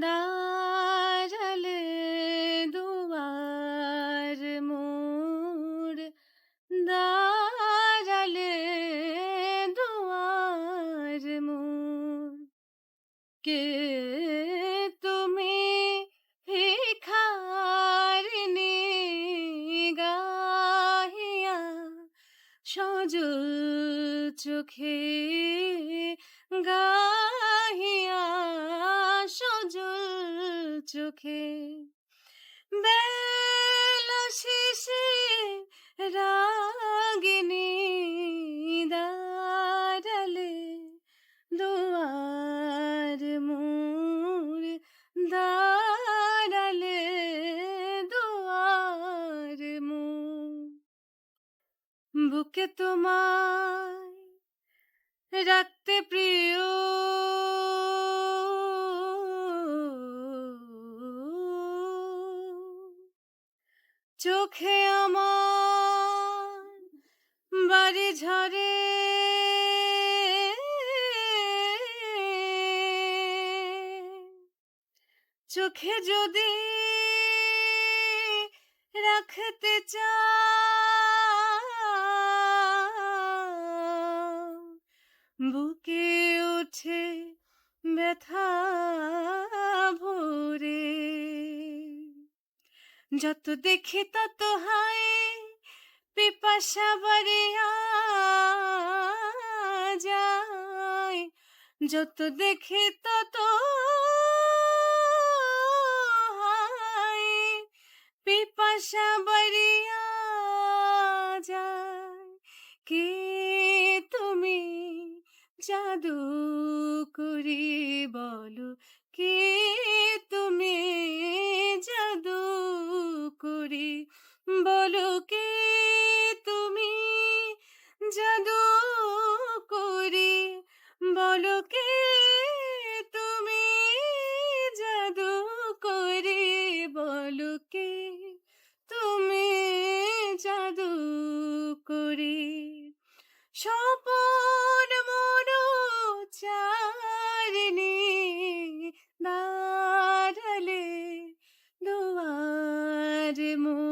দাঁড়ালে দুয়ার মোর, দাঁড়ালে দুয়ার মোর। কে তুমি ভিখারিণী গাহিয়া সজল চোখে, গাহিয়া সজল চোখে। বেলা শেষে রাগিনী দাঁড়ালে দুয়ার মোর, দাঁড়ালে দুয়ার মোর। বুকে তোমায় রাখতে প্রিয়, চোখে আমার বাড়ি ঝরে, চোখে যদি রাখতে চাও, বুকে ওঠে ব্যথা ভরে। যত দেখি তত হায় পিপাসা বাড়িয়া যায়, যত দেখি তত হায় পিপাসা বাড়িয়া যায়। কে তুমি জাদু করি বলো, কে তুমি জাদু করি বলো, কে তুমি জাদু করি বলো, কে তুমি জাদু করি বলো, কে তুমি জাদু করি। স্বপন মন চারিণী দাঁড়ালে দুয়ার মোর।